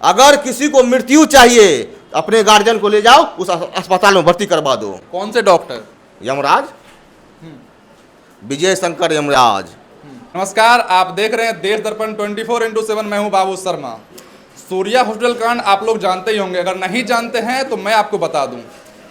अगर किसी को मृत्यु चाहिए अपने गार्जियन को ले जाओ, उस अस्पताल में भर्ती करवा दो। कौन से डॉक्टर? यमराज, विजय शंकर यमराज। नमस्कार, आप देख रहे हैं देश दर्पण 24x7। मैं हूं बाबू शर्मा। सूर्या हॉस्पिटल कांड आप लोग जानते ही होंगे, अगर नहीं जानते हैं तो मैं आपको बता दूं।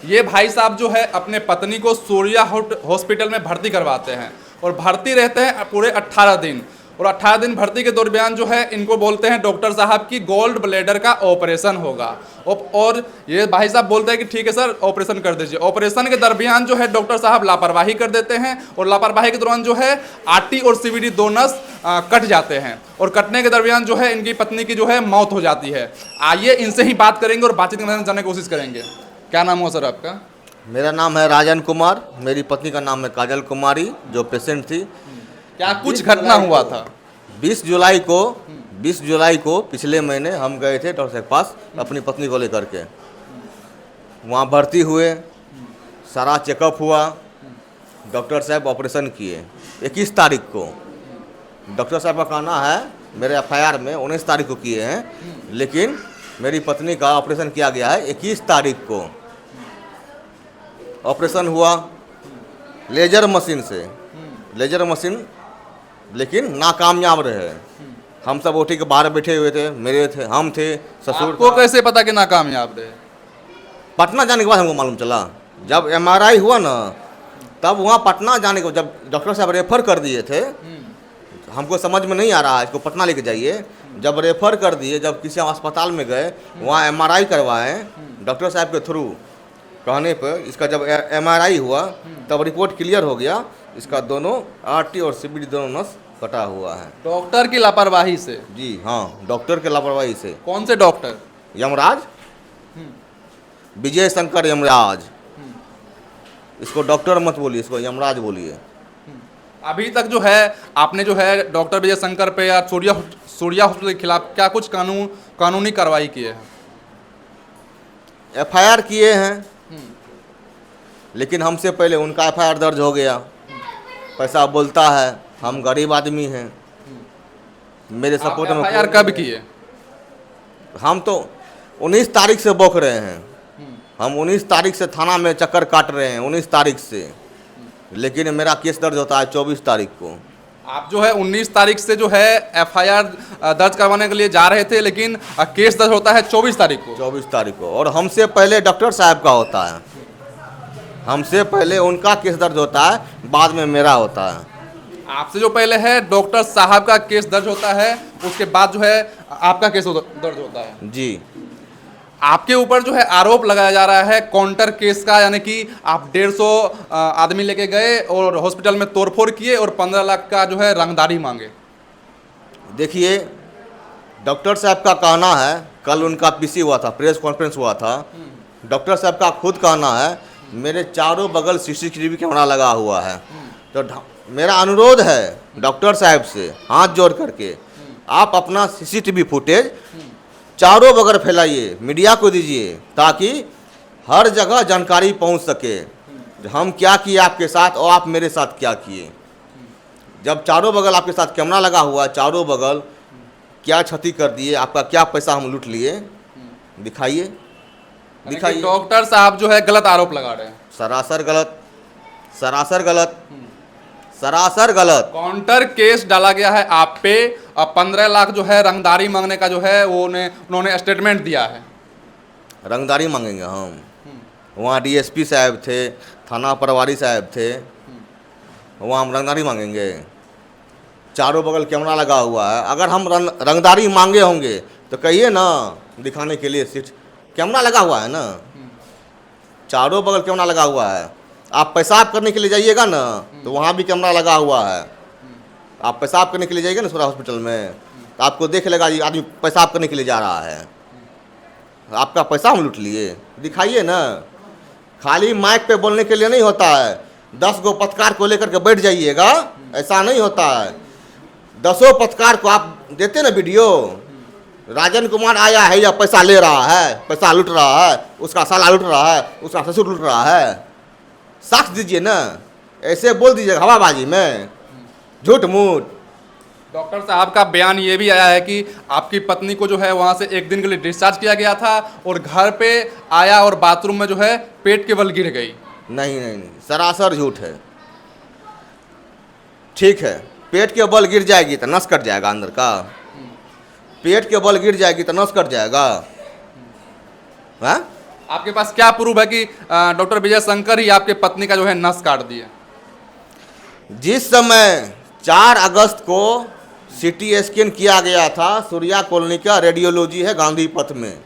ये भाई साहब जो है अपने पत्नी को सूर्या हॉस्पिटल में भर्ती करवाते हैं और भर्ती रहते हैं पूरे 18 दिन। और 18 दिन भर्ती के दरमियान जो है इनको बोलते हैं डॉक्टर साहब की गोल्ड ब्लैडर का ऑपरेशन होगा। और ये भाई साहब बोलते हैं कि ठीक है सर, ऑपरेशन कर दीजिए। ऑपरेशन के दरमियान जो है डॉक्टर साहब लापरवाही कर देते हैं और लापरवाही के दौरान जो है आरटी और सीवीडी दो नस कट जाते हैं और कटने के दरमियान जो है इनकी पत्नी की जो है मौत हो जाती है। आइए इनसे ही बात करेंगे और बातचीत करने की कोशिश करेंगे। क्या नाम हो सर आपका? मेरा नाम है राजन कुमार, मेरी पत्नी का नाम है काजल कुमारी, जो पेशेंट थी। क्या कुछ घटना हुआ था? 20 जुलाई को पिछले महीने हम गए थे डॉक्टर के पास अपनी पत्नी को लेकर के। वहाँ भर्ती हुए, सारा चेकअप हुआ, डॉक्टर साहब ऑपरेशन किए 21 तारीख को। डॉक्टर साहब का कहना है मेरे एफआईआर में 19 तारीख को किए हैं, लेकिन मेरी पत्नी का ऑपरेशन किया गया है 21 तारीख को। ऑपरेशन हुआ लेजर मशीन से, लेजर मशीन, लेकिन नाकामयाब रहे। हम सब ओटी के बाहर बैठे हुए थे, हम थे, ससुर। आपको कैसे पता कि नाकामयाब रहे? पटना जाने के बाद हमको मालूम चला। जब एमआरआई हुआ ना, तब वहाँ पटना जाने को जब डॉक्टर साहब रेफर कर दिए थे, हमको समझ में नहीं आ रहा है, इसको पटना लेके जाइए। जब रेफर कर दिए, जब किसी अस्पताल में गए, वहाँ एमआरआई करवाएं डॉक्टर साहब के थ्रू कहने पर, इसका जब एमआरआई हुआ तब रिपोर्ट क्लियर हो गया, इसका दोनों आरटी और सीबीडी दोनों नस कटा हुआ है। डॉक्टर की लापरवाही से? जी हाँ, डॉक्टर के लापरवाही से। कौन से डॉक्टर? यमराज, विजय शंकर यमराज। इसको डॉक्टर मत बोलिए, इसको यमराज बोलिए। अभी तक जो है आपने जो है डॉक्टर विजय शंकर पे या सूर्या हॉस्पिटल के खिलाफ क्या कुछ कानूनी कार्रवाई किए हैं? एफआईआर किए हैं, लेकिन हमसे पहले उनका एफआईआर दर्ज हो गया। पैसा बोलता है, हम गरीब आदमी हैं। मेरे सपोर्ट में एफआईआर कब किए? हम तो 19 तारीख से बौक रहे हैं। हम 19 तारीख से थाना में चक्कर काट रहे हैं, 19 तारीख से, लेकिन मेरा केस दर्ज होता है 24 तारीख को। आप जो है 19 तारीख से जो है एफआईआर दर्ज करवाने के लिए जा रहे थे, लेकिन केस दर्ज होता है 24 तारीख को। 24 तारीख को, और हमसे पहले डॉक्टर साहब का होता है। हमसे पहले उनका केस दर्ज होता है, बाद में मेरा होता है। आपसे जो पहले है डॉक्टर साहब का केस दर्ज होता है, उसके बाद जो है आपका केस दर्ज होता है। जी। आपके ऊपर जो है आरोप लगाया जा रहा है काउंटर केस का, यानी कि आप 150 आदमी लेके गए और हॉस्पिटल में तोड़फोड़ किए और 15 लाख का जो है रंगदारी मांगे। देखिए, डॉक्टर साहब का कहना है, कल उनका पीसी हुआ था, प्रेस कॉन्फ्रेंस हुआ था। डॉक्टर साहब का खुद कहना है मेरे चारों बगल सीसीटीवी कैमरा लगा हुआ है। तो मेरा अनुरोध है डॉक्टर साहब से हाथ जोड़ करके, आप अपना सीसीटीवी फुटेज चारों बगल फैलाइए, मीडिया को दीजिए, ताकि हर जगह जानकारी पहुंच सके हम क्या किए आपके साथ और आप मेरे साथ क्या किए। जब चारों बगल आपके साथ कैमरा लगा हुआ, चारों बगल क्या क्षति कर दिए, आपका क्या पैसा हम लूट लिए, दिखाइए, दिखाइए। डॉक्टर साहब जो है गलत आरोप लगा रहे हैं। सरासर गलत, सरासर गलत, सरासर गलत। काउंटर केस डाला गया है आप पे, और 15 लाख जो है रंगदारी मांगने का जो है वो उन्होंने स्टेटमेंट दिया है। रंगदारी मांगेंगे हम? वहाँ डीएसपी साहब थे, थाना प्रभारी साहब थे, वहाँ हम रंगदारी मांगेंगे? चारों बगल कैमरा लगा हुआ है। अगर हम रंगदारी मांगे होंगे तो कहिए ना, दिखाने के लिए सीट कैमरा लगा हुआ है ना, चारों बगल कैमरा लगा हुआ है। आप पेशाब करने के लिए जाइएगा ना, तो वहाँ भी कैमरा लगा हुआ है। आप पेशाब करने के लिए जाइएगा ना सूर्या हॉस्पिटल में, तो आपको देख लेगा ये आदमी पेशाब करने के लिए जा रहा है। आपका पैसा हम लूट लिए, दिखाइए ना। खाली माइक पे बोलने के लिए नहीं होता है, 10 गो पत्रकार को लेकर के बैठ जाइएगा, ऐसा नहीं होता है। 10 पत्रकार को आप देते ना वीडियो, राजन कुमार आया है या पैसा ले रहा है, पैसा लूट रहा है, उसका साला लूट रहा है, उसका ससुर लूट रहा है, साक्ष्य दीजिए ना। ऐसे बोल दीजिएगा हवाबाजी में, झूठ मूठ। डॉक्टर साहब का बयान ये भी आया है कि आपकी पत्नी को जो है वहाँ से एक दिन के लिए डिस्चार्ज किया गया था और घर पे आया और बाथरूम में जो है पेट के बल गिर गई। नहीं नहीं नहीं, सरासर झूठ है। ठीक है, पेट के बल गिर जाएगी तो नस कट जाएगा अंदर का। पेट के बल गिर जाएगी तो नस कट जाएगा। हाँ, आपके पास क्या प्रूफ है कि डॉक्टर विजय शंकर ही आपके पत्नी का जो है नस काट दिया? जिस समय 4 अगस्त को सिटी स्कैन किया गया था, सूर्या कॉलोनी का रेडियोलॉजी है गांधी पथ में,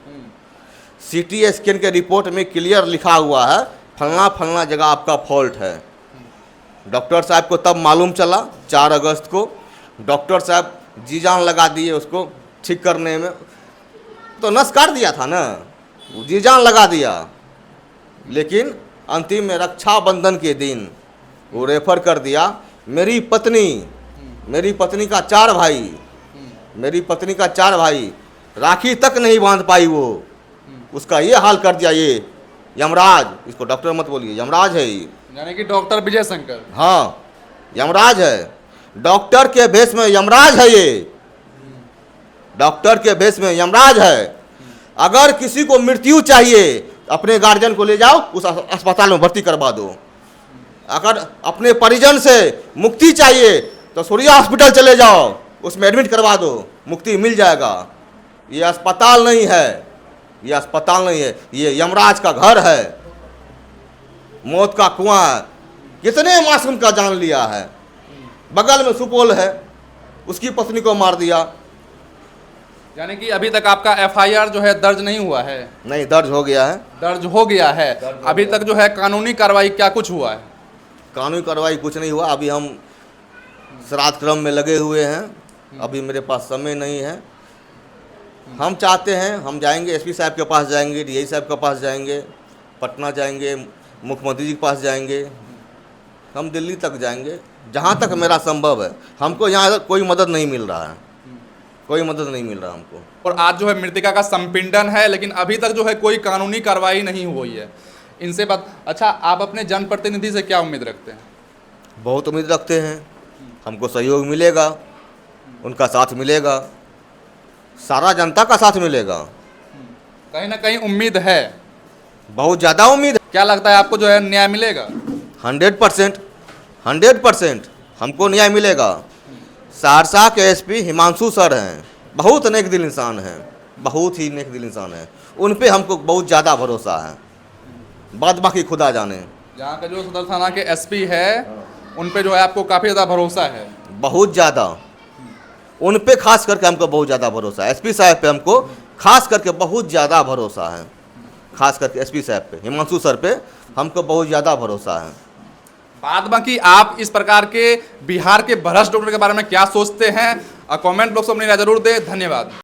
सिटी स्कैन के रिपोर्ट में क्लियर लिखा हुआ है फलना फलना जगह आपका फॉल्ट है। डॉक्टर साहब को तब मालूम चला 4 अगस्त को, डॉक्टर साहब जी जान लगा दिए उसको ठीक करने में। तो नस काट दिया था ना, जी जान लगा दिया, लेकिन अंतिम में रक्षाबंधन के दिन वो रेफर कर दिया। मेरी पत्नी का 4 भाई, मेरी पत्नी का 4 भाई राखी तक नहीं बांध पाई वो, उसका ये हाल कर दिया ये यमराज। इसको डॉक्टर मत बोलिए, यमराज है ये। यानी कि डॉक्टर विजय शंकर? हाँ, यमराज है, डॉक्टर के भेष में यमराज है ये, डॉक्टर के भेष में यमराज है। अगर किसी को मृत्यु चाहिए अपने गार्जियन को ले जाओ, उस अस्पताल में भर्ती करवा दो। अगर अपने परिजन से मुक्ति चाहिए तो सूर्या हॉस्पिटल चले जाओ, उसमें एडमिट करवा दो, मुक्ति मिल जाएगा। ये अस्पताल नहीं है, ये अस्पताल नहीं है, ये यमराज का घर है, मौत का कुआं है। कितने मासूम का जान लिया है। बगल में सुपौल है, उसकी पत्नी को मार दिया। यानी कि अभी तक आपका एफआईआर जो है दर्ज नहीं हुआ है? नहीं, दर्ज हो गया है। दर्ज हो गया है। अभी तक जो है कानूनी कार्रवाई क्या कुछ हुआ है? कानूनी कार्रवाई कुछ नहीं हुआ। अभी हम श्राद्ध क्रम में लगे हुए हैं, अभी मेरे पास समय नहीं है। हम चाहते हैं, हम जाएंगे एसपी साहब के पास जाएंगे, डीआई साहब के पास जाएंगे, पटना जाएंगे, मुख्यमंत्री जी के पास जाएंगे, हम दिल्ली तक जाएंगे, जहाँ तक मेरा संभव है। हमको यहाँ कोई मदद नहीं मिल रहा है, कोई मदद नहीं मिल रहा हमको। और आज जो है मृतिका का संपिंडन है, लेकिन अभी तक जो है कोई कानूनी कार्रवाई नहीं हुई है। इनसे बात, अच्छा, आप अपने जनप्रतिनिधि से क्या उम्मीद रखते हैं? बहुत उम्मीद रखते हैं, हमको सहयोग मिलेगा, उनका साथ मिलेगा, सारा जनता का साथ मिलेगा। कहीं ना कहीं उम्मीद है, बहुत ज़्यादा उम्मीद है। क्या लगता है आपको जो है न्याय मिलेगा? 100% हमको न्याय मिलेगा। सहरसा के एसपी हिमांशु सर हैं, बहुत नेक दिल इंसान हैं, बहुत ही नेक दिल इंसान हैं। उन पे हमको बहुत ज़्यादा भरोसा है, बाद बाकी खुदा जाने। जहाँ का जो सदर थाना के एसपी है उन पे जो है आपको काफ़ी ज़्यादा भरोसा है? बहुत ज़्यादा, उन पे खास करके हमको बहुत ज़्यादा भरोसा है। एसपी साहब पे हमको खास करके बहुत ज़्यादा भरोसा है, खास करके एसपी साहब पे, हिमांशु सर पे हमको बहुत ज़्यादा भरोसा है। बाद बाकी आप इस प्रकार के बिहार के भ्रष्ट डॉक्टर के बारे में क्या सोचते हैं? कमेंट बॉक्स में अपनी राय जरूर दें। धन्यवाद।